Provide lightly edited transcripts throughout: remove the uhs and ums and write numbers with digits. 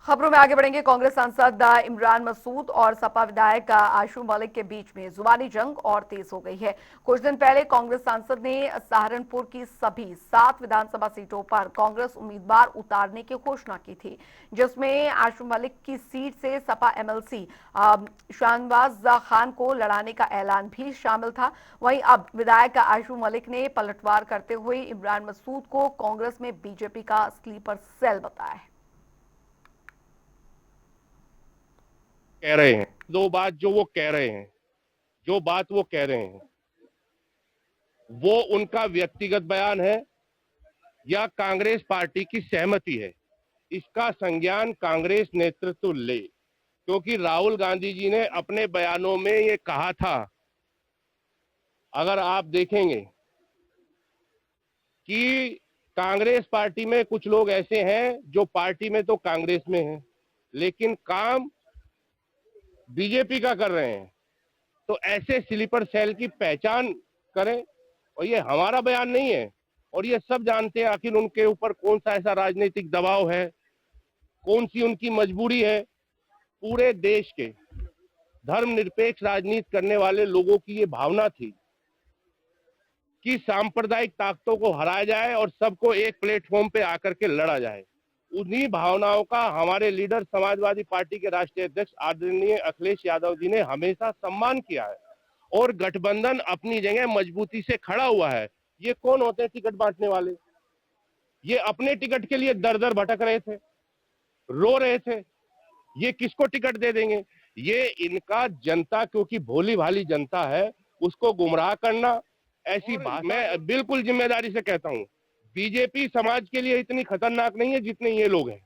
खबरों में आगे बढ़ेंगे। कांग्रेस सांसद इमरान मसूद और सपा विधायक आशू मलिक के बीच में जुबानी जंग और तेज हो गई है। कुछ दिन पहले कांग्रेस सांसद ने सहारनपुर की सभी 7 विधानसभा सीटों पर कांग्रेस उम्मीदवार उतारने की घोषणा की थी, जिसमें आशू मलिक की सीट से सपा एमएलसी शाहनवाज खान को लड़ाने का ऐलान भी शामिल था। वहीं अब विधायक आशू मलिक ने पलटवार करते हुए इमरान मसूद को कांग्रेस में बीजेपी का स्लीपर सेल बताया है। कह रहे हैं दो बात जो वो कह रहे हैं, जो बात वो कह रहे हैं वो उनका व्यक्तिगत बयान है या कांग्रेस पार्टी की सहमति है, इसका संज्ञान कांग्रेस नेतृत्व ले। क्योंकि राहुल गांधी जी ने अपने बयानों में ये कहा था, अगर आप देखेंगे कि कांग्रेस पार्टी में कुछ लोग ऐसे हैं जो पार्टी में तो कांग्रेस में हैं लेकिन काम बीजेपी का कर रहे हैं, तो ऐसे स्लीपर सेल की पहचान करें। और ये हमारा बयान नहीं है, और ये सब जानते हैं आखिर उनके ऊपर कौन सा ऐसा राजनीतिक दबाव है, कौन सी उनकी मजबूरी है। पूरे देश के धर्मनिरपेक्ष राजनीति करने वाले लोगों की ये भावना थी कि सांप्रदायिक ताकतों को हराया जाए और सबको एक प्लेटफॉर्म पे आकर के लड़ा जाए। उन्हीं भावनाओं का हमारे लीडर समाजवादी पार्टी के राष्ट्रीय अध्यक्ष आदरणीय अखिलेश यादव जी ने हमेशा सम्मान किया है, और गठबंधन अपनी जगह मजबूती से खड़ा हुआ है। ये कौन होते हैं टिकट बांटने वाले? ये अपने टिकट के लिए दर दर भटक रहे थे, रो रहे थे, ये किसको टिकट दे देंगे। ये इनका जनता, क्योंकि भोली भाली जनता है, उसको गुमराह करना, ऐसी बात मैं बिल्कुल जिम्मेदारी से कहता हूँ। बीजेपी समाज के लिए इतनी खतरनाक नहीं है जितने ये लोग हैं।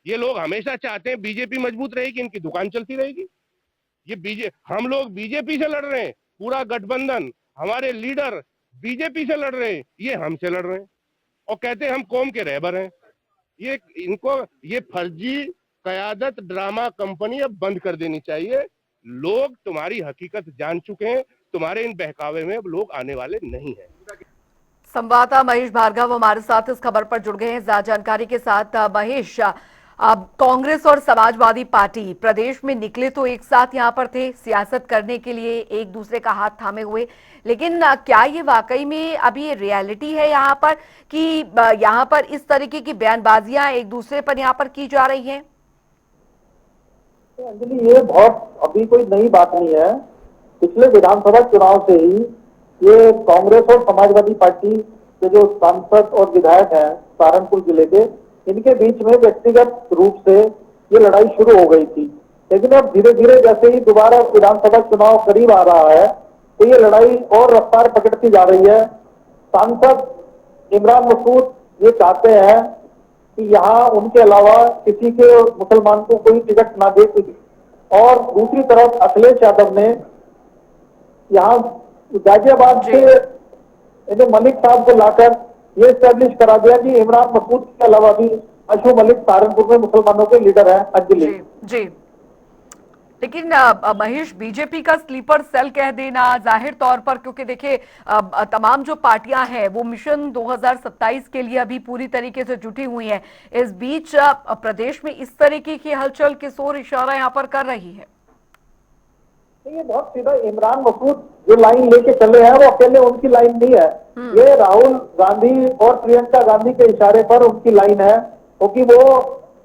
ये लोग हमेशा चाहते हैं बीजेपी मजबूत रहेगी, इनकी दुकान चलती रहेगी। हम लोग बीजेपी से लड़ रहे हैं, पूरा गठबंधन, हमारे लीडर बीजेपी से लड़ रहे हैं, ये हमसे लड़ रहे हैं और कहते हैं हम कौम के रहबर हैं। ये इनको ये फर्जी कयादत ड्रामा कंपनी अब बंद कर देनी चाहिए। लोग तुम्हारी हकीकत जान चुके हैं, तुम्हारे इन बहकावे में अब लोग आने वाले नहीं हैं। संवाददाता महेश भार्गव हमारे साथ इस खबर पर जुड़ गए हैं ज्यादा जानकारी के साथ। महेश, अब कांग्रेस और समाजवादी पार्टी प्रदेश में निकले तो एक साथ यहां पर थे सियासत करने के लिए, एक दूसरे का हाथ थामे हुए, लेकिन क्या ये वाकई में अभी ये रियलिटी है यहां पर कि यहां पर इस तरीके की बयानबाजियां एक दूसरे पर यहां पर की जा रही हैं? अंजलि, ये बहुत अभी कोई नई बात नहीं है। पिछले विधानसभा चुनाव से ही ये कांग्रेस और समाजवादी पार्टी के जो सांसद और विधायक हैं सहारनपुर जिले के, इनके बीच में व्यक्तिगत रूप से ये लड़ाई शुरू हो गई थी। लेकिन अब धीरे धीरे जैसे ही दोबारा विधानसभा चुनाव करीब आ रहा है तो ये लड़ाई और रफ्तार पकड़ती जा रही है। सांसद इमरान मसूद ये चाहते हैं कि यहाँ उनके अलावा किसी के मुसलमान को कोई टिकट ना दे, और दूसरी तरफ अखिलेश यादव ने यहाँ गाजियाबाद से मलिक साहब को लाकर ये स्टैब्लिश करा दिया कि इमरान मसूद के अलावा भी आशू मलिक सहारनपुर में मुसलमानों के लीडर हैं। अंजलि जी, लेकिन महेश, बीजेपी का स्लीपर सेल कह देना जाहिर तौर पर, क्योंकि देखिए तमाम जो पार्टियां हैं वो मिशन 2027 के लिए अभी पूरी तरीके से जुटी हुई हैं। इस बीच प्रदेश में इस तरीके की हलचल किस ओर इशारा यहां पर कर रही है? ये बहुत सीधा इमरान मसूद जो लाइन लेके चले हैं वो अकेले उनकी लाइन नहीं है, ये राहुल गांधी और प्रियंका गांधी के इशारे पर उनकी लाइन है। क्योंकि वो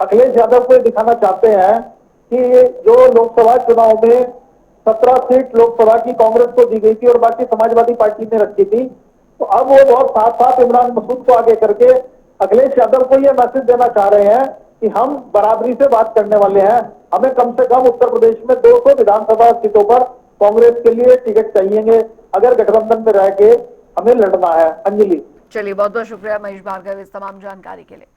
अखिलेश यादव को दिखाना चाहते हैं कि जो लोकसभा चुनाव में 17 सीट लोकसभा की कांग्रेस को दी गई थी और बाकी समाजवादी पार्टी ने रखी थी, तो अब वो बहुत साथ साथ इमरान मसूद को आगे करके अखिलेश यादव को ये मैसेज देना चाह रहे हैं कि हम बराबरी से बात करने वाले हैं, हमें कम से कम उत्तर प्रदेश में 200 विधानसभा सीटों पर कांग्रेस के लिए टिकट चाहिए अगर गठबंधन में रह के हमें लड़ना है। अंजलि, चलिए, बहुत बहुत शुक्रिया महेश भार्गव इस तमाम जानकारी के लिए।